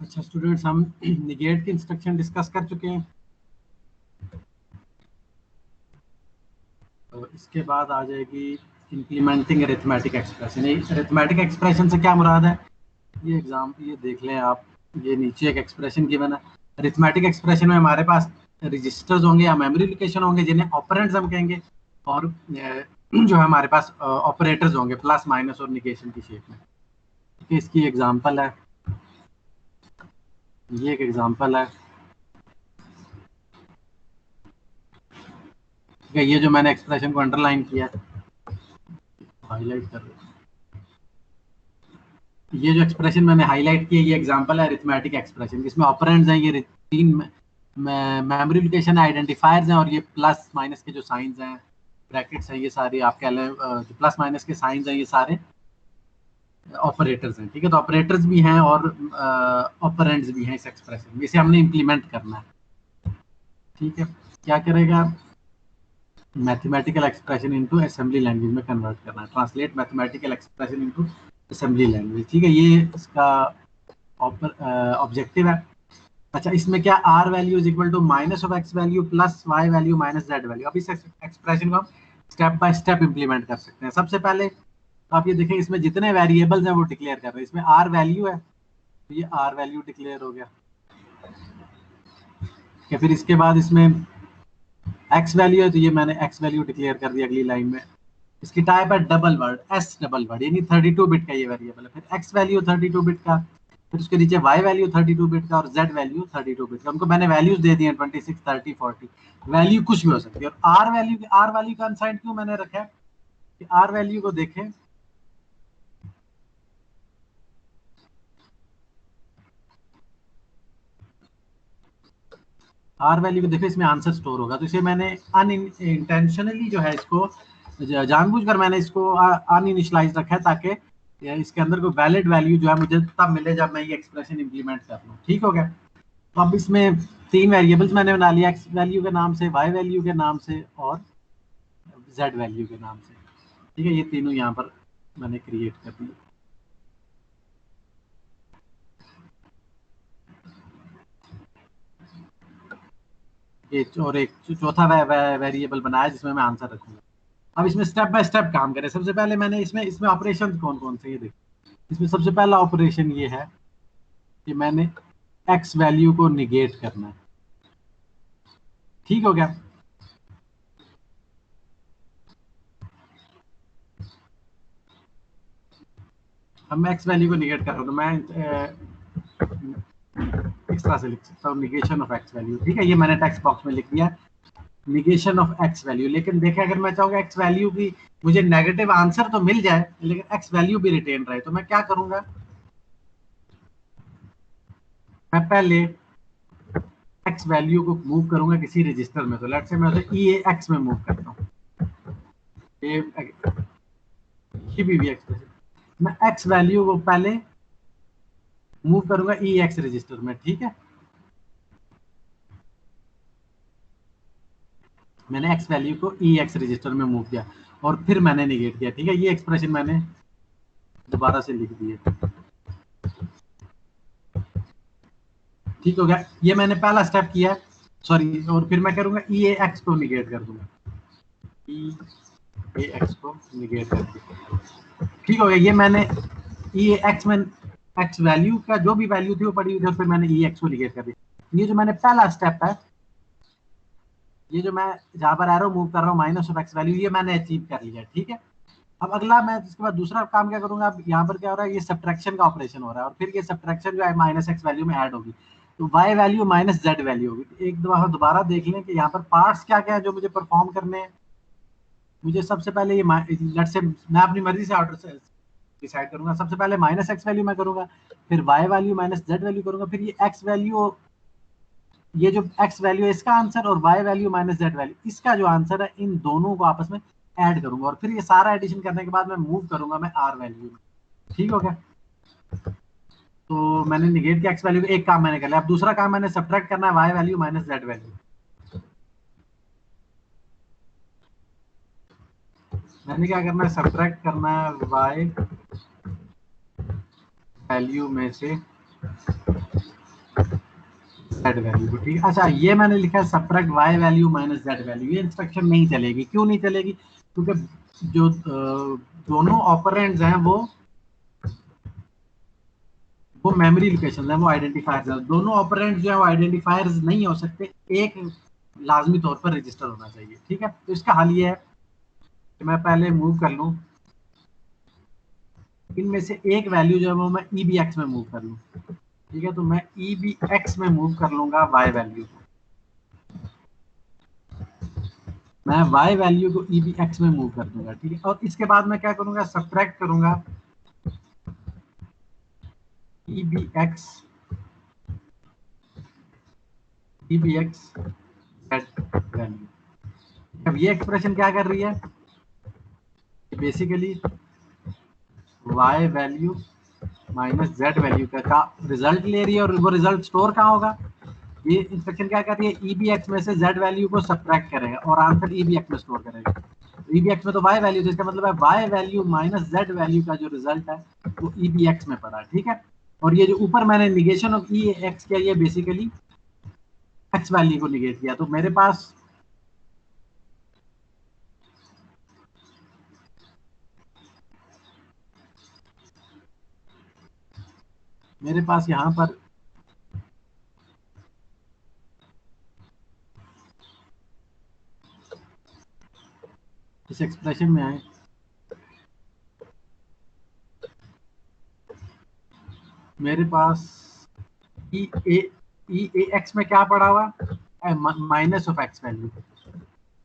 अच्छा स्टूडेंट्स, हम निगेट की इंस्ट्रक्शन डिस्कस कर चुके हैं। तो इसके बाद आ जाएगी इंप्लीमेंटिंग अरिथमेटिक एक्सप्रेशन। ये अरिथमेटिक एक्सप्रेशन से क्या मुराद है, ये देख लें आप। ये नीचे एक एक्सप्रेशन गिवन है। अरिथमेटिक एक्सप्रेशन में हमारे पास रजिस्टर्स होंगे या मेमोरी लोकेशन होंगे जिन्हें ऑपरेंड्स हम कहेंगे, और जो है हमारे पास ऑपरेटर्स होंगे प्लस माइनस और निगेशन की शेप में। ठीक है, इसकी एग्जांपल है, ये एक एग्जांपल है। ठीक है, ये जो मैंने एक्सप्रेशन को अंडरलाइन किया, हाईलाइट कर रहा हूं। ये जो एक्सप्रेशन मैंने हाईलाइट किया, ये एग्जांपल है अरिथमेटिक एक्सप्रेशन, जिसमें ऑपरेंड्स हैं ये तीन मेमोरी लोकेशन आइडेंटिफायर्स हैं, और ये प्लस माइनस के जो साइंस हैं, ब्रैकेट्स हैं, ये सारे आप कह लें जो प्लस माइनस के साइंस हैं, ये सारे ऑपरेटर्स हैं। ठीक है, तो ऑपरेटर्स भी हैं और ऑपरेंड्स भी हैं इस एक्सप्रेशन में। इसे हमने इम्प्लीमेंट करना है। ठीक है, क्या करेगा, mathematical expression into assembly language में कन्वर्ट करना है, translate mathematical expression into assembly language. ठीक है, ये इसका ऑब्जेक्टिव है। अच्छा, इसमें क्या R value is equal to minus of X value plus Y value minus Z value. अब इस एक्सप्रेशन को हम स्टेप बाय स्टेप इंप्लीमेंट कर सकते हैं। सबसे पहले आप ये देखें, इसमें जितने वेरिएबल्स हैं वो डिक्लेयर कर रहे हैं। इसमें आर वैल्यू है, तो ये आर वैल्यू डिक्लेयर हो गया। फिर इसके बाद इसमें एक्स वैल्यू है, तो ये मैंने एक्स वैल्यू डिक्लेयर कर दिया अगली लाइन में। इसकी टाइप है double word, S double word, यानी 32 बिट का ये वेरिएबल है। फिर एक्स वैल्यू 32 बिट का, फिर उसके नीचे वाई वैल्यू 32 बिट का और जेड वैल्यू 32 बिट का। उनको मैंने वैल्यूज दे दी हैं 26, 30, 40। वैल्यू कुछ भी हो सकती है। और आर वैल्यू का अनसाइंड क्यों मैंने रखा है कि आर वैल्यू को देखें, आर वैल्यू को देखें, इसमें आंसर स्टोर होगा। तो इसे मैंने अनइंटेंशनली जो है इसको जानबूझकर मैंने इसको अनइनिशियलाइज रखा है, ताकि इसके अंदर कोई वैलिड वैल्यू जो है मुझे तब मिले जब मैं ये एक्सप्रेशन इंप्लीमेंट कर लूँ। ठीक हो गया। तो अब इसमें तीन वेरिएबल्स मैंने बना लिया, एक्स वैल्यू के नाम से, वाई वैल्यू के नाम से और जेड वैल्यू के नाम से। ठीक है, ये तीनों यहाँ पर मैंने क्रिएट कर दिए। ये और एक चौथा वेरिएबल बनाया जिसमें मैं आंसर रखूंगा। अब इसमें स्टेप बाय स्टेप काम करें। सबसे पहले मैंने इसमें ऑपरेशन कौन कौन से, ये देखो। इसमें सबसे पहला ऑपरेशन ये है कि मैंने एक्स वैल्यू को निगेट करना है। ठीक हो गया। अब मैं एक्स वैल्यू को निगेट कर रहा हूँ, तो मैं इस तरह से लिख सकता हूँ, निगेशन ऑफ एक्स वैल्यू। ठीक है, ये मैंने टेक्स्ट बॉक्स में लिख दिया, निगेशन ऑफ एक्स वैल्यू। लेकिन देखें, अगर मैं चाहूंगा एक्स वैल्यू की मुझे नेगेटिव आंसर तो मिल जाए, लेकिन एक्स वैल्यू भी रिटेन रहे, तो मैं क्या करूंगा, मैं पहले एक्स वैल्यू को मूव करूंगा किसी रजिस्टर में। तो लेट्स से मैं उसे ई एक्स में मूव करता हूँ, भी एक्सप्रेशन। मैं एक्स वैल्यू को पहले मूव करूंगा ई एक्स रजिस्टर में। ठीक है, मैंने एक्स वैल्यू को ई एक्स रजिस्टर में मूव किया और फिर मैंने निगेट किया। ठीक है, ये एक्सप्रेशन मैंने दोबारा से लिख दिया। ठीक हो गया, ये मैंने पहला स्टेप किया, सॉरी। और फिर मैं करूंगा ई एक्स को निगेट कर दूंगा, ई एक्स को निगेट कर दिया। ठीक हो गया, ये मैंने ई एक्स में एक्स वैल्यू का जो भी वैल्यू थी वो पड़ी हुई थी, और फिर मैंने ई एक्स को निगेट कर दिया। ये जो मैंने पहला स्टेप है, ये जो मैं जहां पर एरो मूव कर रहा हूँ माइनस ऑफ एक्स वैल्यू, ये मैंने अचीव कर लिया। ठीक है, अब अगला मैं इसके बाद दूसरा काम क्या करूंगा, अब यहाँ पर क्या हो रहा है, ये सब्ट्रैक्शन का ऑपरेशन हो रहा है, और फिर ये सब्ट्रैक्शन जो है माइनस एक्स वैल्यू में ऐड होगी, तो Y value minus Z value होगी। एक दफा दोबारा देख लें कि यहाँ पर पार्ट्स क्या क्या है जो मुझे परफॉर्म करने हैं। मुझे सबसे पहले ये लेट्स से मैं अपनी मर्जी से ऑर्डर से डिसाइड करूंगा। सबसे पहले माइनस एक्स वैल्यू मैं करूंगा, फिर Y value minus Z value करूंगा, फिर ये एक्स वैल्यू, ये जो एक्स वैल्यू है इसका आंसर, और Y value minus Z value इसका जो आंसर है, इन दोनों को आपस में ऐड करूंगा, और फिर ये सारा एडिशन करने के बाद मैं मूव करूंगा मैं आर वैल्यू में। ठीक हो गया, तो मैंने निगेट किया एक्स वैल्यू को, एक काम मैंने कर लिया। अब दूसरा काम मैंने सब्ट्रैक्ट करना है Y value minus Z value. मैंने क्या करना है, सब्ट्रैक्ट करना है वाई वैल्यू में से जेड वैल्यू को, ठीक है। अच्छा ये मैंने लिखा है subtract Y value minus Z value, ये इंस्ट्रक्शन नहीं चलेगी। क्यों नहीं चलेगी? क्योंकि जो दोनों ऑपरेंड्स हैं वो मेमोरी लोकेशन है, वो आइडेंटिफायर्स है। दोनों ऑपरेंड्स जो है वो आइडेंटिफायर्स नहीं हो सकते, एक लाजमी तौर पर रजिस्टर होना चाहिए, ठीक है। तो इसका हल ये है कि मैं पहले मूव कर लूं, इनमें से एक वैल्यू जो है वो मैं EBX में मूव कर लूं, ठीक है। तो मैं EBX में मूव कर लूंगा वाई वैल्यू को, मैं वाई वैल्यू को EBX में मूव कर दूंगा, ठीक है। और इसके बाद मैं क्या करूंगा, सब्ट्रैक्ट करूंगा EBX जेड वैल्यू। अब ये एक्सप्रेशन क्या कर रही है, basically Y value minus Z value का रिजल्ट ले रही है, और वो रिजल्ट स्टोर कहाँ होगा। ये इंस्ट्रक्शन क्या कर रही है, EBX में से जेड वैल्यू को सब्ट्रैक्ट करेगा और आंसर EBX में स्टोर करेगा। EBX में तो वाई वैल्यू, तो इसका मतलब है Y value minus Z value का जो रिजल्ट है वो EBX में पड़ा, ठीक है। और ये जो ऊपर मैंने निगेशन ऑफ EX किया, ये बेसिकली एक्स वैल्यू को निगेट किया। तो मेरे पास यहाँ पर इस एक्सप्रेशन में आए, मेरे पास EAX में क्या पड़ा हुआ, माइनस ऑफ एक्स वैल्यू,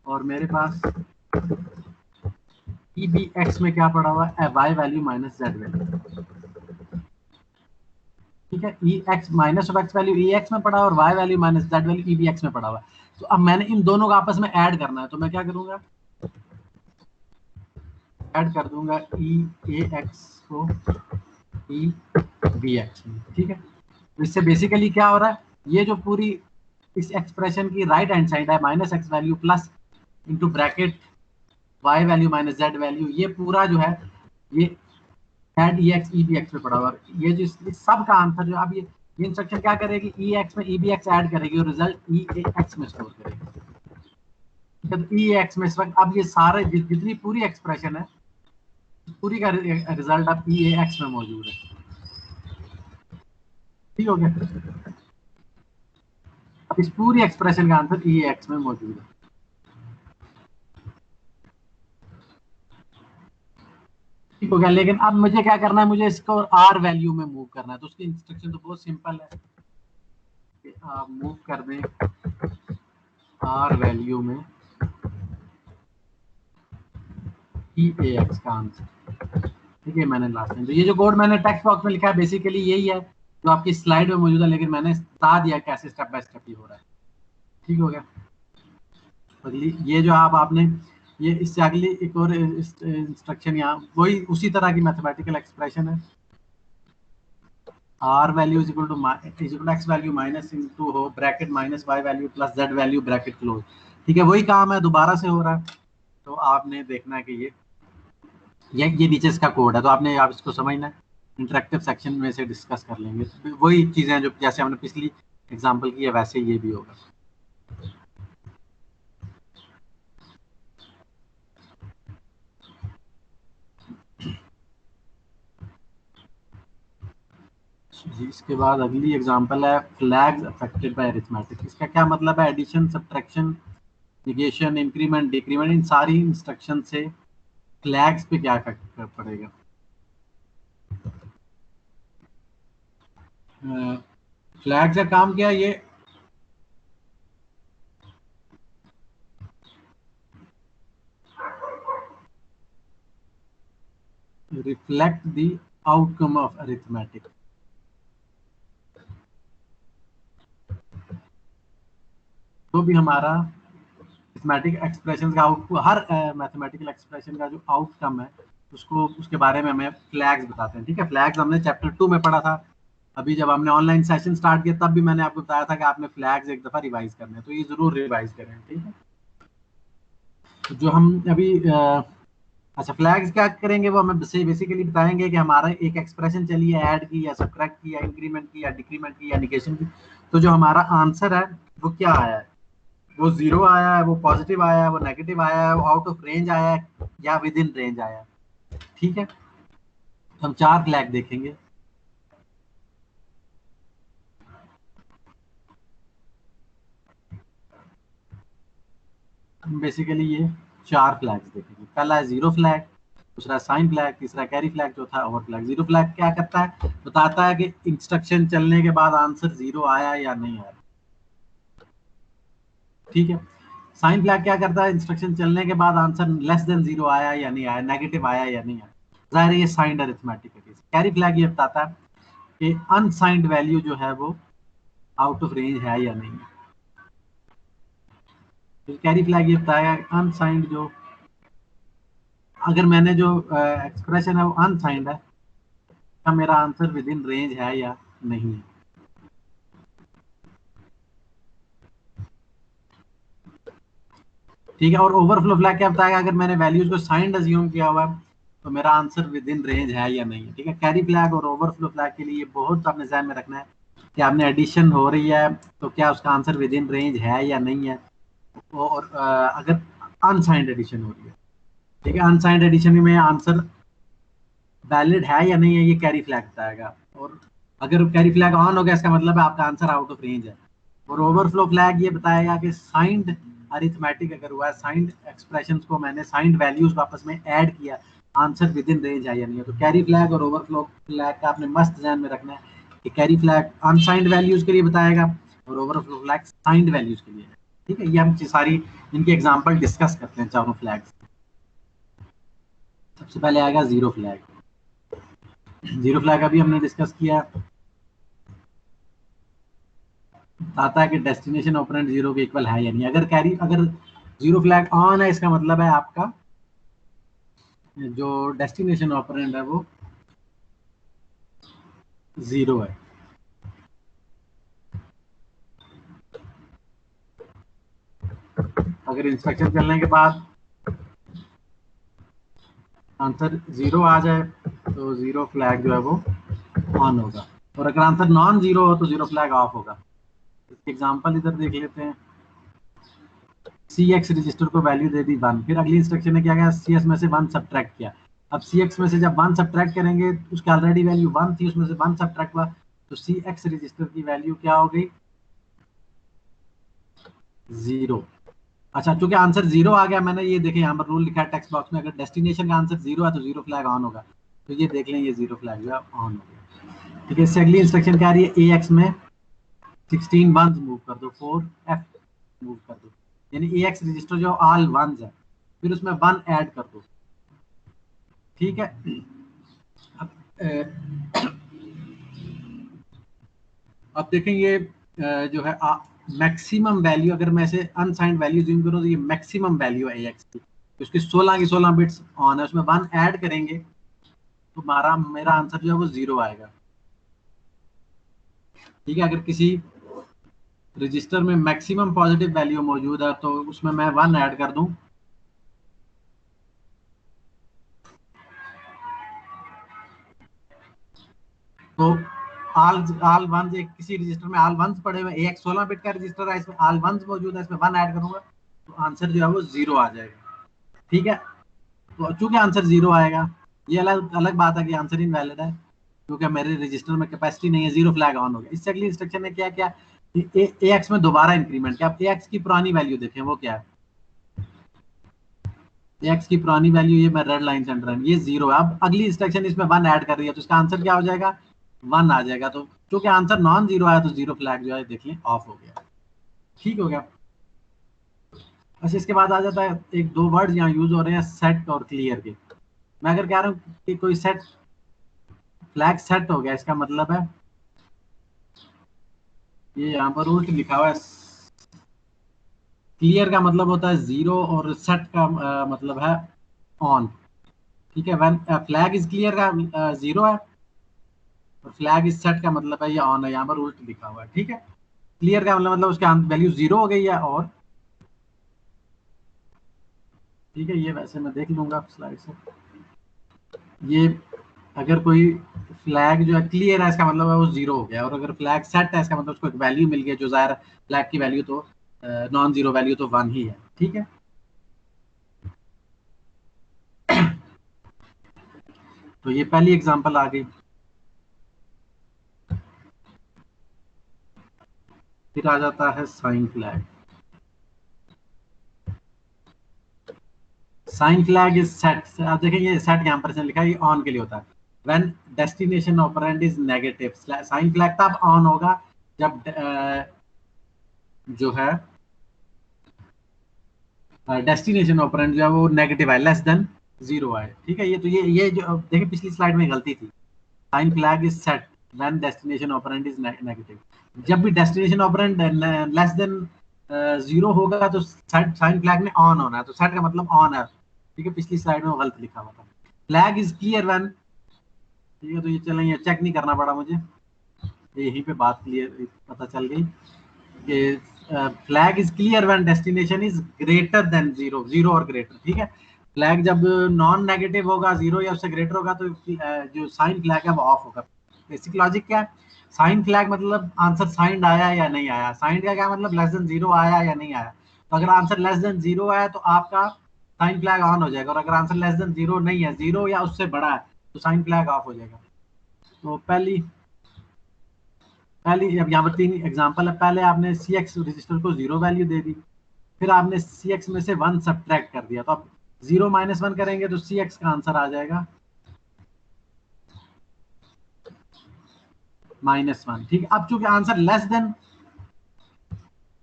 और मेरे पास EBX में क्या पड़ा हुआ है, Y value minus Z value, ठीक है। EX minus of X value EX में पड़ा और Y value minus Z value EBX में पड़ा हुआ। तो अब मैंने इन दोनों को आपस में ऐड करना है, तो मैं क्या करूंगा, ऐड कर दूंगा EAX को EBX में, ठीक है। तो इससे बेसिकली क्या हो रहा है, ये जो पूरी इस एक्सप्रेशन की राइट हैंड साइड है minus X value plus into bracket Y value minus Z value, ये पूरा जो है ये एड EX EBX में पड़ा हुआ। ये जो इस सब का आंसर जो अब ये इंस्ट्रक्शन क्या करेगी, EX में EBX ऐड करेगी और रिजल्ट EAX में स्टोर करेगी। तो EAX में इस वक्त अब ये सारे जितनी पूरी एक्सप्रेशन है, पूरी का रिजल्ट अब EAX में मौजूद है, ठीक हो गया। अब इस पूरी एक्सप्रेशन का आंसर EAX में मौजूद है, ठीक हो गया। लेकिन अब मुझे क्या करना है, मुझे इसको R वैल्यू में मूव करना है। तो उसकी इंस्ट्रक्शन तो बहुत सिंपल है कि आप मूव कर दें R वैल्यू में EAX का आंसर, ठीक है। मैंने लास्ट टाइम तो ये जो कोड मैंने टेक्स्ट बॉक्स में लिखा है बेसिकली यही है जो आपकी स्लाइड में मौजूद है, लेकिन मैंने बता दिया कैसे स्टेप बाय स्टेप ये हो रहा है, ठीक हो गया। अगली ये जो आपने ये इससे अगली एक और इंस्ट्रक्शन यहाँ वही उसी तरह की मैथमेटिकल एक्सप्रेशन है, R value is equal to X value minus into हो bracket minus Y value plus Z value bracket close, ठीक है। वही काम है, दोबारा से हो रहा है। तो आपने देखना है कि ये नीचे इसका कोड है, तो आपने आप इसको समझना है, इंटरेक्टिव सेक्शन में से डिस्कस कर लेंगे। तो वही चीज़ें जो जैसे हमने पिछली एग्जांपल की है वैसे ये भी होगा। इसके बाद अगली एग्जांपल है फ्लैग्स अफेक्टेड बाय अरिथमेटिक। इसका क्या मतलब है, addition subtraction negation increment decrement, इन सारी इंस्ट्रक्शन से फ्लैग्स पे क्या इफेक्ट पड़ेगा। फ्लैग का काम क्या है, ये reflect the outcome of arithmetic. तो भी हमारा मैथमेटिक एक्सप्रेशन का हर मैथमेटिकल एक्सप्रेशन का जो आउटकम है उसको उसके बारे में हमें फ्लैग्स बताते हैं, ठीक है। फ्लैग्स हमने चैप्टर 2 में पढ़ा था। अभी जब हमने ऑनलाइन सेशन स्टार्ट किया तब भी मैंने आपको बताया था कि आपने फ्लैग्स एक दफा रिवाइज करने हैं, तो ये जरूर रिवाइज करें, ठीक है। तो जो हम अभी अच्छा, फ्लैग्स क्या करेंगे वो हमें बेसिकली बताएंगे कि हमारा एक एक्सप्रेशन चली है ऐड की या सब्ट्रैक्ट की या इंक्रीमेंट की या डिक्रीमेंट की या निगेशन की, तो जो हमारा आंसर है वो क्या आया है, वो जीरो आया है, वो पॉजिटिव आया है, वो नेगेटिव आया है, वो आउट ऑफ रेंज आया है या विद इन रेंज आया है। ठीक है, तो हम 4 फ्लैग देखेंगे। हम बेसिकली ये 4 फ्लैग्स देखेंगे। पहला है जीरो फ्लैग, दूसरा साइन फ्लैग, तीसरा कैरी फ्लैग, चौथा ओवर फ्लैग। जीरो फ्लैग क्या करता है, बताता है कि इंस्ट्रक्शन चलने के बाद आंसर जीरो आया या नहीं आया। ठीक है, साइन फ्लैग क्या करता है, इंस्ट्रक्शन चलने के बाद आंसर लेस देन जीरो आया या नहीं आया, नेगेटिव आया या नहीं आया। जाहिर है ये साइंड अरिथमेटिक है। कैरी फ्लैग ये बताता है कि अनसाइंड वैल्यू जो है वो आउट ऑफ रेंज है या नहीं है। तो कैरी फ्लैग ये बताएगा अनसाइंड जो, अगर मैंने जो एक्सप्रेशन है वो अनसाइंड है, क्या मेरा आंसर विद इन रेंज है या नहीं है। ठीक है, और ओवरफ्लो फ्लैग क्या बताएगा, अगर मैंने वैल्यूज को साइंड अज्यूम किया हुआ है तो मेरा आंसर विद इन रेंज है या नहीं है। ठीक है, कैरी फ्लैग और ओवरफ्लो फ्लैग के लिए बहुत अपने ध्यान में रखना है कि आपने एडिशन हो रही है तो क्या उसका आंसर विद इन रेंज है या नहीं है, और अगर अनसाइंड एडिशन हो रही है। ठीक है, अनसाइंड एडिशन में आंसर वैलिड है या नहीं है ये कैरी फ्लैग बताएगा, और अगर कैरी फ्लैग ऑन हो गया इसका मतलब है आपका आंसर आउट ऑफ रेंज है। और ओवरफ्लो फ्लैग ये बताएगा कि साइंड अरिथमेटिक अगर हुआ है, साइंड एक्सप्रेशंस को मैंने साइंड वैल्यूज आपस में ऐड किया, आंसर विद इन रेंज है या नहीं है। तो कैरी फ्लैग और ओवरफ्लो फ्लैग का आपने मस्त ध्यान में रखना है कि कैरी फ्लैग अनसाइंड वैल्यूज के लिए बताएगा और ओवरफ्लो फ्लैग साइंड वैल्यूज के लिए। ठीक है, ये हम सारी इनकी एग्जांपल डिस्कस करते हैं चारों फ्लैग्स। सबसे पहले आएगा जीरो फ्लैग। जीरो फ्लैग अभी हमने डिस्कस किया, आता है कि डेस्टिनेशन ऑपरेंड जीरो के इक्वल है या नहीं। अगर जीरो फ्लैग ऑन है इसका मतलब है आपका जो डेस्टिनेशन ऑपरेंड है वो जीरो है। अगर इंस्ट्रक्शन चलने के बाद आंसर जीरो आ जाए तो जीरो फ्लैग जो है वो ऑन होगा, और अगर आंसर नॉन जीरो हो तो जीरो फ्लैग ऑफ होगा। एग्जांपल इधर देख लेते हैं। सी एक्स रजिस्टर को वैल्यू दे दी 1, फिर अगली इंस्ट्रक्शन ने क्या किया, सी एस में से 1 सब्ट्रैक्ट किया। अब सी एक्स में से जब 1 सब्ट्रैक्ट करेंगे, उसकी ऑलरेडी वैल्यू 1 थी, उसमें से 1 सब्ट्रैक्ट हुआ तो सी एक्स रजिस्टर की वैल्यू क्या हो गई, जीरो। अच्छा, चूंकि आंसर जीरो आ गया, मैंने ये देखे यहाँ पर रूल लिखा है टेक्स्ट बॉक्स में, अगर डेस्टिनेशन का आंसर जीरो है तो जीरो फ्लैग ऑन होगा। तो ये देख लें, ये जीरो फ्लैग जो है ऑन हो गया। ठीक है, इससे अगली इंस्ट्रक्शन क्या आ रही है, ए एक्स में 16 वंस मूव कर दो, 4 एफ मूव कर दो, यानी ए एक्स रजिस्टर जो ऑल वंस है, फिर उसमें 1 ऐड कर दो। ठीक है, अब अब देखेंगे जो है मैक्सिमम वैल्यू, अगर मैं इसे अनसाइंड वैल्यू जूम करूँ तो ये मैक्सिमम वैल्यू है एक्स की, तो उसकी 16 की 16 बिट्स ऑन है, उसमें 1 ऐड करेंगे तो मेरा आंसर जो है वो जीरो आएगा। ठीक है, अगर किसी रजिस्टर में मैक्सिमम पॉजिटिव वैल्यू मौजूद है तो उसमें मैं 1 ऐड कर दूं तो आल आल वंस, एक किसी रजिस्टर में आल वंस पड़े हुए, एक 16 बिट का रजिस्टर है, इसमें आल वंस मौजूद है, इसमें 1 ऐड करूंगा तो आंसर जो है वो जीरो आ जाएगा। ठीक है, तो चूंकि आंसर जीरो आएगा, ये अलग अलग बात है कि आंसर इनवैलिड है क्योंकि मेरे रजिस्टर में कैपेसिटी नहीं है, जीरो फ्लैग ऑन हो गया। इससे अगली इंस्ट्रक्शन ने क्या किया, ए एक्स में दोबारा इंक्रीमेंट किया। आप ए एक्स की पुरानी वैल्यू देखें वो क्या है, ए एक्स की पुरानी वैल्यू ये मैं रेड लाइन से अंडर, ये जीरो है। अब अगली इंस्ट्रक्शन इसमें 1 ऐड कर रही है तो इसका आंसर क्या हो जाएगा, 1 आ जाएगा। तो क्योंकि आंसर नॉन जीरो आया तो जीरो फ्लैग जो है देख लें ऑफ हो गया। ठीक हो गया। अच्छा, इसके बाद आ जाता है एक दो वर्ड यहाँ यूज हो रहे हैं सेट और क्लियर के। मैं अगर कह रहा हूँ कि कोई सेट फ्लैग सेट हो गया, इसका मतलब है ये यहाँ पर उल्ट लिखा हुआ है, क्लियर का मतलब होता है जीरो और सेट का मतलब है ऑन। ठीक है, व्हेन फ्लैग इज क्लियर का जीरो है और फ्लैग इज सेट का मतलब है ये ऑन है, यहाँ पर उल्ट लिखा हुआ है। ठीक है, क्लियर का मतलब उसकी वैल्यू जीरो हो गई है और ठीक है, ये वैसे मैं देख लूंगा स्लाइड से। ये अगर कोई फ्लैग जो है क्लियर है, इसका मतलब है वो जीरो हो गया, और अगर फ्लैग सेट है इसका मतलब उसको एक वैल्यू मिल गई, जो जाहिर फ्लैग की वैल्यू तो नॉन जीरो वैल्यू तो 1 ही है। ठीक है, तो ये पहली एग्जांपल आ गई। फिर आ जाता है sign flag. Sign flag is set, आप देखेंगे सेट यहाँ पर से लिखा है, ये ऑन के लिए होता है। When destination operand is negative, sign flag तब ऑन होगा जब जो है डेस्टिनेशन ऑपरेंड जो है वो नेगेटिव है, लेस देन जीरो है। ठीक है, ये तो ये जो देखिए पिछली स्लाइड में गलती थी। Sign flag is set when destination operand is negative. जब भी destination operand less than zero होगा तो साइन फ्लैग ने ऑन होना है, तो सेट का मतलब ऑन है। ठीक है, पिछली स्लाइड में वो गलत लिखा हुआ था। फ्लैग इज क्लियर व्हेन, ठीक है, तो ये चलें, ये चेक नहीं करना पड़ा मुझे, यहीं पे बात क्लियर पता चल गई कि flag is clear when destination is greater than zero, zero और ग्रेटर। ठीक है, फ्लैग जब नॉन नेगेटिव होगा, जीरो या उससे ग्रेटर होगा, तो जो साइन फ्लैग है वो ऑफ होगा। बेसिक लॉजिक क्या है, साइन फ्लैग मतलब आंसर साइंड आया या नहीं आया। साइंड का क्या मतलब, लेस देन जीरो आया या नहीं आया। तो अगर आंसर लेस देन जीरो आया तो आपका साइन फ्लैग ऑन हो जाएगा, और अगर आंसर लेस देन जीरो नहीं है, जीरो या उससे बड़ा है, तो साइन फ्लैग ऑफ हो जाएगा। तो पहली पहली अब यहाँ पर 3 एग्जांपल है। पहले आपने सी एक्स रजिस्टर को जीरो वैल्यू दे दी, फिर आपने सी एक्स में से 1 सब्ट्रैक्ट कर दिया, तो अब 0 - 1 करेंगे तो सी एक्स का आंसर आ जाएगा -1। ठीक है, अब चूंकि आंसर लेस देन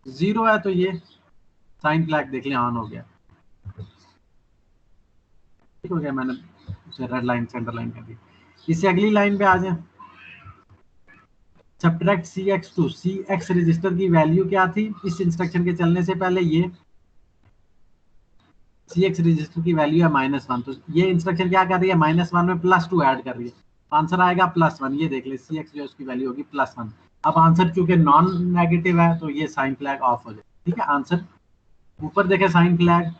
जीरो है तो ये साइन फ्लैग देख लें ऑन हो गया। ठीक हो गया, मैंने रेड लाइन से अंडरलाइन कर दी। इससे अगली लाइन पे आ जाए। Subtract C X two, C X register की वैल्यू क्या थी इस इंस्ट्रक्शन के चलने से पहले, ये सी एक्स रजिस्टर की वैल्यू है -1, तो ये इंस्ट्रक्शन क्या कर रही है, -1 में +2 ऐड कर रही है, आंसर आएगा +1। ये देख ले, सी एक्स जो उसकी वैल्यू होगी +1। अब आंसर चूंकि नॉन नेगेटिव है तो ये साइन फ्लैग ऑफ हो जाए। ठीक है, आंसर ऊपर देखे साइन फ्लैग,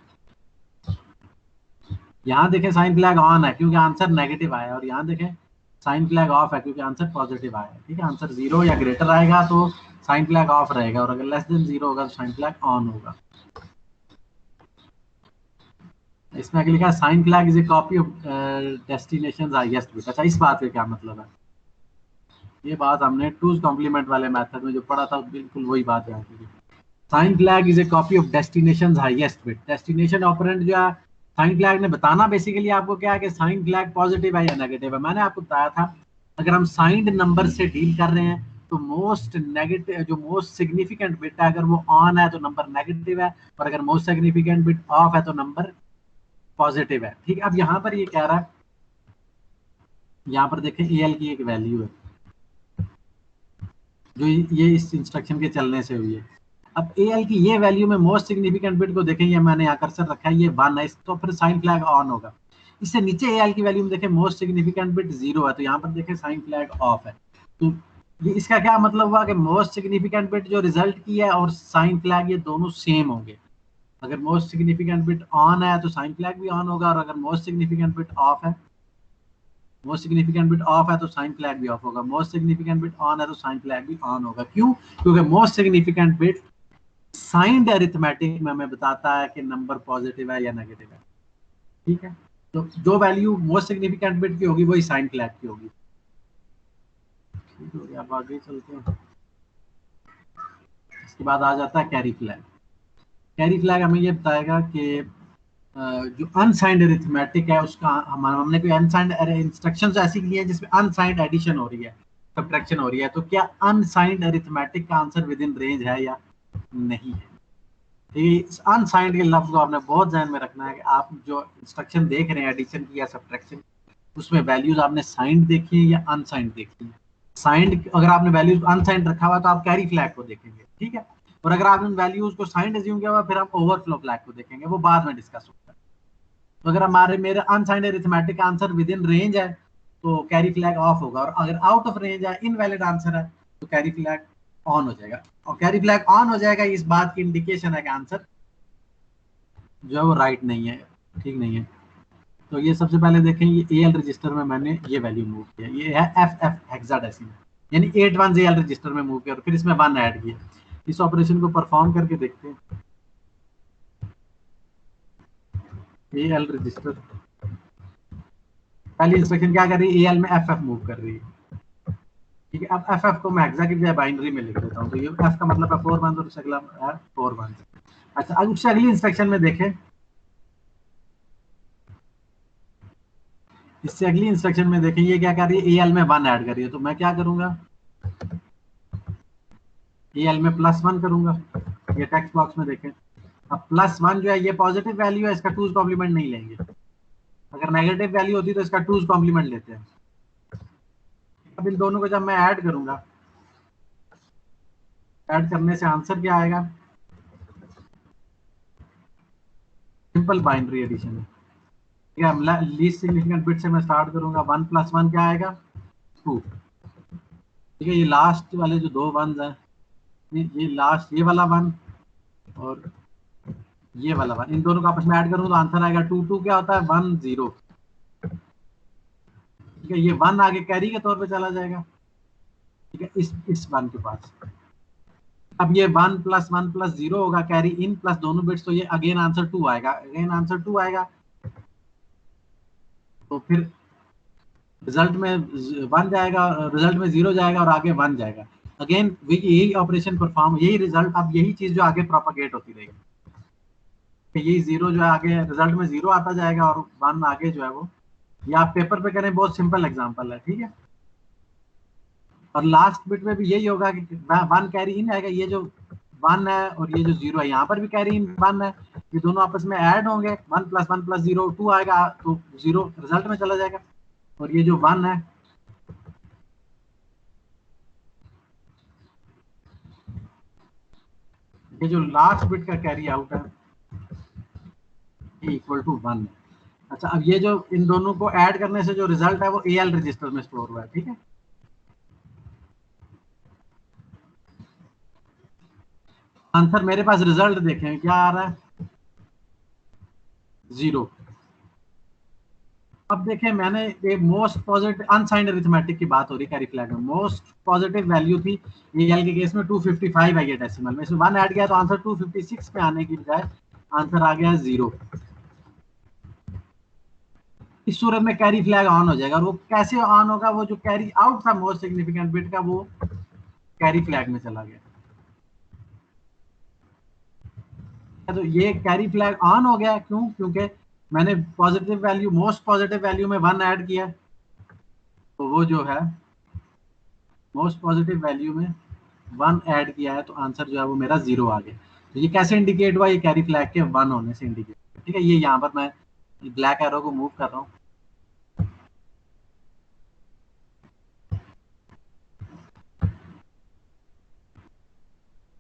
यहाँ देखें साइन फ्लैग ऑन है क्योंकि आंसर नेगेटिव आया, और यहाँ देखें साइन फ्लैग ऑफ है क्योंकि आंसर पॉजिटिव आया है। ठीक है, आंसर जीरो या ग्रेटर आएगा तो साइन फ्लैग ऑफ रहेगा, और अगर लेस देन जीरो होगा तो साइन फ्लैग ऑन होगा। इसमें आगे लिखा है sign flag is a copy of destination highest bit. अच्छा, इस बात का क्या मतलब है, ये बात हमने टूज कॉम्प्लीमेंट वाले मेथड में जो पढ़ा था बिल्कुल वही बात है। Sign flag is a copy of destination highest bit. Destination operand जो है साइन फ्लैग ने बताना बेसिकली आपको क्या है कि साइन फ्लैग पॉजिटिव है या नेगेटिव है। मैंने आपको बताया था अगर हम साइंड नंबर से डील कर रहे हैं तो मोस्ट नेगेटिव जो मोस्ट सिग्निफिकेंट बिट है अगर वो ऑन है तो नंबर नेगेटिव है, और अगर मोस्ट सिग्निफिकेंट बिट ऑफ है तो नंबर पॉजिटिव है। ठीक है, अब यहाँ पर ये कह रहा है, यहाँ पर देखें ए एल की एक वैल्यू है जो ये इस इंस्ट्रक्शन के चलने से हुई है। अब ए एल की ये वैल्यू में मोस्ट सिग्निफिकेंट बिट को देखें, ये मैंने यहाँ कर्सर रखा है, ये 1 है, तो फिर साइन फ्लैग ऑन होगा। इससे नीचे ए एल की वैल्यू में देखें मोस्ट सिग्निफिकेंट बिट 0 है, तो यहाँ पर देखें साइन फ्लैग ऑफ है। तो ये इसका क्या मतलब हुआ कि मोस्ट सिग्निफिकेंट बिट जो रिजल्ट की है और साइन फ्लैग ये दोनों सेम होंगे। अगर मोस्ट सिग्निफिकेंट बिट ऑन है तो साइन फ्लैग भी ऑन होगा, और अगर मोस्ट सिग्निफिकेंट बिट ऑफ है, मोस्ट सिग्निफिकेंट बिट ऑफ है तो साइन फ्लैग भी ऑफ होगा, मोस्ट सिग्निफिकेंट बिट ऑन है तो साइन फ्लैग भी ऑन होगा। क्यों? क्योंकि most significant bit signed arithmetic में हमें बताता है कि नंबर पॉजिटिव है या नेगेटिव है। ठीक है, तो जो वैल्यू मोस्ट सिग्निफिकेंट बिट की होगी वही साइन फ्लैग की होगी। ठीक है, अब आगे चलते हैं। इसके बाद आ जाता है कैरी फ्लैग। कैरी फ्लैग हमें ये बताएगा कि जो अनसाइंड अरिथमेटिक है उसका हमने कोई अनसाइंड इंस्ट्रक्शंस ऐसी की है जिसमें अनसाइंड एडिशन हो रही है, सब्ट्रैक्शन हो रही है, तो क्या अनसाइंड अरिथमेटिक का आंसर विद इन रेंज है या नहीं है। अनसाइंड के लफ्ज को आपने बहुत ध्यान में रखना है कि आप जो इंस्ट्रक्शन देख रहे हैं एडिशन की या सब्ट्रैक्शन, उसमें वैल्यूज आपने साइंड देखी है या अनसाइंड देखी है। साइंड अगर आपने वैल्यूज अनसाइंड रखा हुआ तो आप कैरी फ्लैग को देखेंगे। ठीक है, और अगर आपने वैल्यूज को साइंड एज्यूम किया हुआ फिर आप ओवरफ्लो फ्लैग को देखेंगे, वो बाद में डिस्कस होगा। तो अगर हमारे मेरे unsigned arithmetic answer with in range है तो कैरी फ्लैग ऑफ होगा, और अगर आउट ऑफ रेंज है, इनवैलिड आंसर है, तो कैरी फ्लैग ऑन हो जाएगा। और कैरी फ्लैग ऑन हो जाएगा इस बात की इंडिकेशन है कि आंसर जो है वो राइट नहीं है, ठीक नहीं है। तो ये सबसे पहले देखें, ये AL रजिस्टर में मैंने ये वैल्यू मूव किया, ये है FF हेक्साडेसिमल, यानी 8 1 AL रजिस्टर में मूव किया और फिर इसमें 1 ऐड किया। इस ऑपरेशन को परफॉर्म करके देखते हैं। AL रजिस्टर पहली इंस्ट्रक्शन क्या कर रही है, AL में FF मूव कर रही है। ठीक है, अब FF को मैं हेक्सा की बजाय बाइनरी में लिख देता हूँ, तो ये F का मतलब है 4 1 और उससे अगला है 4 1। अच्छा, अब उससे अगली इंस्ट्रक्शन में देखें, इससे अगली इंस्ट्रक्शन में देखें ये क्या कर रही है, AL में 1 ऐड कर रही है। तो मैं क्या करूंगा, AL में +1 करूंगा। ये टेक्स्ट बॉक्स में देखें, अब +1 जो है ये पॉजिटिव वैल्यू है, इसका 2's कॉम्प्लीमेंट नहीं लेंगे। अगर नेगेटिव वैल्यू होती तो इसका 2's कॉम्प्लीमेंट लेते हैं। अब इन दोनों को जब मैं ऐड करूंगा, ऐड करने से आंसर क्या आएगा, सिंपल बाइनरी एडिशन है। ठीक है, लीस्ट सिग्निफिकेंट बिट से मैं स्टार्ट करूंगा। 1 + 1 क्या आएगा, 2। ठीक है, ये लास्ट वाले जो 2 1s हैं, ये लास्ट ये वाला 1 और ये वाला 1, इन दोनों को आपस में ऐड करूं तो आंसर आएगा 2 2 क्या होता है, 1 0। ठीक है, ये 1 आगे कैरी के तौर पे चला जाएगा। ठीक है, इस 1 के पास अब ये 1 + 1 + 0 होगा, कैरी इन प्लस दोनों बिट्स, तो ये अगेन आंसर 2 आएगा, अगेन आंसर 2 आएगा। तो फिर रिजल्ट में 1 जाएगा, रिजल्ट में 0 जाएगा और आगे 1 जाएगा। अगेन यही ऑपरेशन परफॉर्म, यही रिजल्ट, अब यही चीज जो आगे प्रोपागेट होती रहेगी। यही 0 जो है आगे रिजल्ट में 0 आता जाएगा और 1 आगे जो है वो, ये आप पेपर पे करें, बहुत सिंपल एग्जांपल है। ठीक है, और लास्ट बिट में भी यही होगा कि 1 कैरी इन आएगा, ये जो 1 है और ये जो 0 है यहाँ पर भी कैरी इन 1 है, ये दोनों आपस में ऐड होंगे, 1 + 1 + 0 2 आएगा, तो 0 रिजल्ट में चला जाएगा। और ये जो 1 है, ये जो लास्ट बिट का कैरी आउट है, ये =1 है। अच्छा, अब ये जो इन दोनों को ऐड करने से जो रिजल्ट है वो AL रजिस्टर में स्टोर हुआ है। ठीक है, आंसर मेरे पास रिजल्ट देखें क्या आ रहा है, 0। अब देखें, मैंने ये मोस्ट पॉजिटिव अनसाइंड अरिथमेटिक की बात हो रही कैरी फ्लैग में, मोस्ट पॉजिटिव वैल्यू थी AL के केस में 255 आई है डेसिमल में, इसमें 1 ऐड किया तो आंसर 256 पे आने की बजाय आंसर आ गया 0। इस सूरत में कैरी फ्लैग ऑन हो जाएगा, और वो कैसे ऑन होगा, वो जो कैरी आउट था मोस्ट सिग्निफिकेंट बिट का, वो कैरी फ्लैग में चला गया। तो ये कैरी फ्लैग ऑन हो गया, क्यों, क्योंकि मैंने positive value, most positive value में 1 ऐड किया, तो वो जो है मोस्ट पॉजिटिव वैल्यू में 1 ऐड किया है, तो आंसर जो है वो मेरा 0 आ गया। तो ये कैसे इंडिकेट हुआ, ये कैरी फ्लैग के 1 होने से इंडिकेट। ठीक है, ये यहाँ पर मैं ब्लैक एरो को मूव कर रहा हूँ,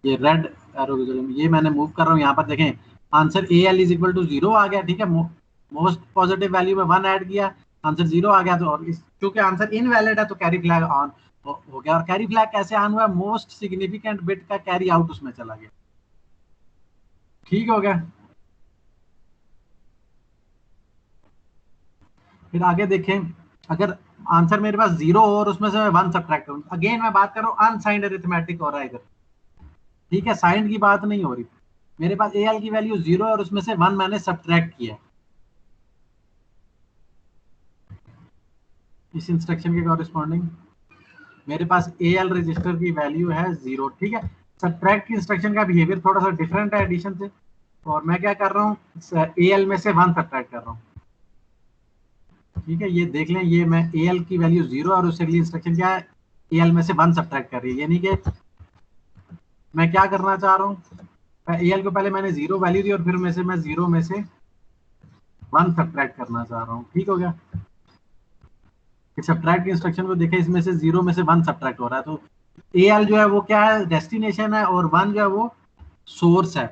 ये रेड एरो की जगह ये मैंने मूव कर रहा हूँ, यहाँ पर देखें आंसर AL = 0 आ गया। ठीक है, मोस्ट पॉजिटिव वैल्यू में 1 ऐड किया, आंसर 0 आ गया। तो और क्योंकि आंसर इनवैलिड है तो कैरी फ्लैग ऑन हो गया। और कैरी फ्लैग कैसे ऑन हुआ, मोस्ट सिग्निफिकेंट बिट का कैरी आउट उसमें चला गया। ठीक हो गया, फिर आगे देखें, अगर आंसर मेरे पास 0 हो और उसमें से मैं 1 सब्ट्रैक्ट करूँ, अगेन मैं बात कर रहा हूँ अनसाइंड अरिथमेटिक हो रहा है इधर। ठीक है, साइंड की बात नहीं हो रही, मेरे पास AL की वैल्यू 0 है और उसमें से 1 मैंने सब्ट्रैक्ट किया। इस इंस्ट्रक्शन के कॉरेस्पॉन्डिंग मेरे पास AL रजिस्टर की वैल्यू है 0। ठीक है, सब्ट्रैक्ट की इंस्ट्रक्शन का बिहेवियर थोड़ा सा डिफरेंट है एडिशन से, और मैं क्या कर रहा हूँ, AL में से 1 सब्ट्रैक्ट कर रहा हूँ। ठीक है, ये देख लें, ये मैं AL की वैल्यू 0 और उससे अगली इंस्ट्रक्शन क्या है, AL में से 1 सब्ट्रैक्ट कर रही है, यानी कि मैं क्या करना चाह रहा हूँ, AL को पहले मैंने 0 वैल्यू दी और फिर में से मैं 0 में से 1 सब्ट्रैक्ट करना चाह रहा हूँ। ठीक हो गया, सब्ट्रैक्ट इंस्ट्रक्शन को देखें, इसमें से 0 में से 1 सब्ट्रैक्ट हो रहा है, तो AL जो है वो क्या है, डेस्टिनेशन है, और 1 जो है वो सोर्स है।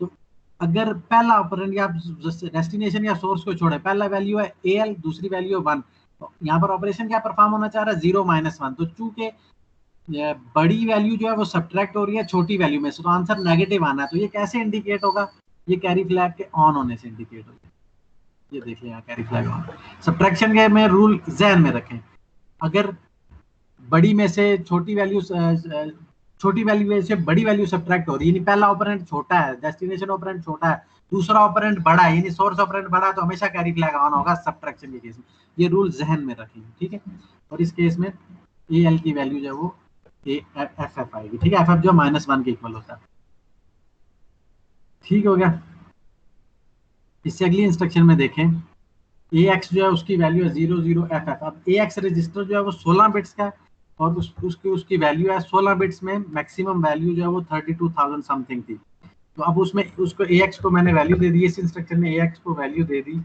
तो अगर पहला ऑपरेंड या डेस्टिनेशन या सोर्स को छोड़े, पहला वैल्यू है AL, दूसरी वैल्यू है 1, तो यहाँ पर ऑपरेशन क्या परफॉर्म होना चाह रहा है, 0 - 1। तो चूंकि बड़ी वैल्यू जो है वो सब्ट्रैक्ट हो रही है छोटी वैल्यू में से, तो आंसर नेगेटिव आना है। तो ये कैसे इंडिकेट होगा, ये कैरी फ्लैग के ऑन होने से इंडिकेट होगा। ये देख लें यहाँ कैरी फ्लैग ऑन। सब्ट्रैक्शन के में रूल जहन में रखें, अगर बड़ी में से छोटी वैल्यू छोटी वैल्यू से बड़ी वैल्यू सब्ट्रैक्ट हो रही है, यानी पहला ऑपरेंड छोटा है, डेस्टिनेशन ऑपरेंड छोटा है, दूसरा ऑपरेंड बड़ा है, यानी सोर्स ऑपरेंड बड़ा है, तो हमेशा कैरी फ्लैग ऑन होगा सब्ट्रैक्शन के केस में। ये रूल जहन में रखेंगे, ठीक है। और इस केस में ए एल की वैल्यू जो है वो एफ एफ आएगी, ठीक है। एफ एफ जो -1 के इक्वल होता है, ठीक हो गया। इससे अगली इंस्ट्रक्शन में देखें, ए एक्स जो है उसकी वैल्यू है 00 एफ एफ। अब ए एक्स रजिस्टर जो है वो 16 बिट्स का है, और उसकी वैल्यू है 16 बिट्स में मैक्सिमम वैल्यू जो है वो 32,000 समथिंग थी। तो अब उसमें उसको ए एक्स को मैंने वैल्यू दे दी, इस इंस्ट्रक्शन में ए एक्स को वैल्यू दे दी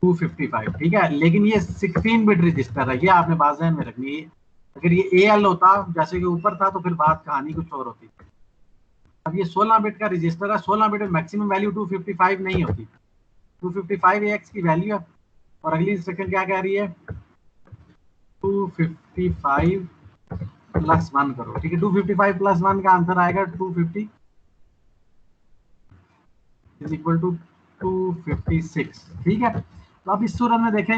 255, ठीक है। लेकिन ये 16 बिट रजिस्टर है, ये आपने बात ध्यान में रखनी है। अगर ये ए एल होता जैसे कि ऊपर था तो फिर बात कहानी कुछ और होती। अब ये 16 बिट का रजिस्टर है, 16 बिट में मैक्सिमम वैल्यू 255 नहीं होती, 255 ए एक्स की वैल्यू है। और अगली इंस्ट्रक्शन क्या कह रही है, 255 प्लस 1 करो, ठीक है। 255 प्लस 1 का आंसर आएगा 250 इज इक्वल टू 256, ठीक है। तो अब इस सूरत में देखें,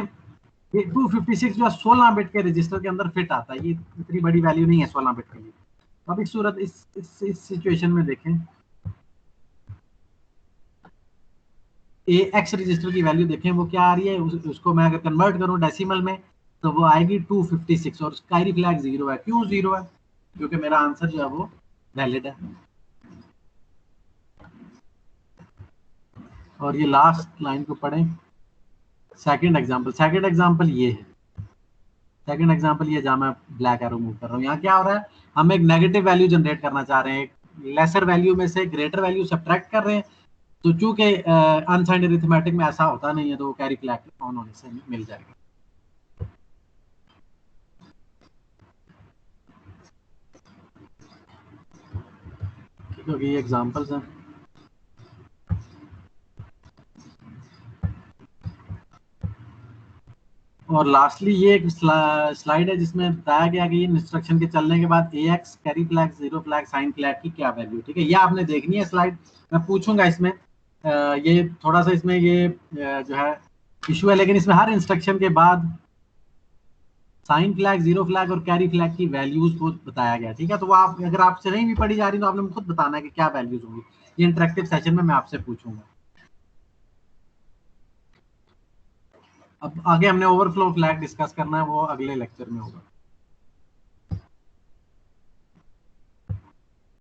ये 256 जो है 16 बिट के रजिस्टर के अंदर फिट आता है, ये इतनी बड़ी वैल्यू नहीं है 16 बिट के लिए। तो अब इस सूरत इस सिचुएशन में देखें, ए एक्स रजिस्टर की वैल्यू देखें वो क्या आ रही है, उसको मैं अगर कन्वर्ट करूं डेसिमल में तो वो आएगी 256, और कैरी फ्लैग 0 है। क्यों 0 है, क्योंकि मेरा आंसर जो है वो वैलिड है। और ये लास्ट लाइन को पढ़ें, सेकंड एग्जांपल ये है। सेकंड एग्जांपल ये जहां मैं ब्लैक एरो मूव कर रहा हूँ, यहाँ क्या हो रहा है, हम एक नेगेटिव वैल्यू जनरेट करना चाह रहे हैं, एक लेसर वैल्यू में से ग्रेटर वैल्यू सब्ट्रैक्ट कर रहे हैं। तो चूंकि अनसाइंड अरिथमेटिक में ऐसा होता नहीं है, तो वो कैरी फ्लैग ऑन होने से मिल जाएगा। क्योंकि ये एग्जांपल्स हैं। और लास्टली ये एक स्लाइड है जिसमें बताया गया कि इंस्ट्रक्शन के चलने के बाद A X carry flag 0 flag sign flag की क्या वैल्यू, ठीक है। ये आपने देखनी है स्लाइड, मैं पूछूंगा इसमें। ये थोड़ा सा इसमें ये जो है इशू है, लेकिन इसमें हर इंस्ट्रक्शन के बाद साइन फ्लैग, 0 फ्लैग और कैरी फ्लैग की वैल्यूज को बताया गया, ठीक है। तो वो आप अगर आपसे नहीं भी पढ़ी जा रही तो आपने खुद बताना है कि क्या वैल्यूज होंगी। ये इंटरेक्टिव सेशन में मैं आपसे पूछूंगा। अब आगे हमने ओवरफ्लो फ्लैग डिस्कस करना है, वो अगले लेक्चर में होगा।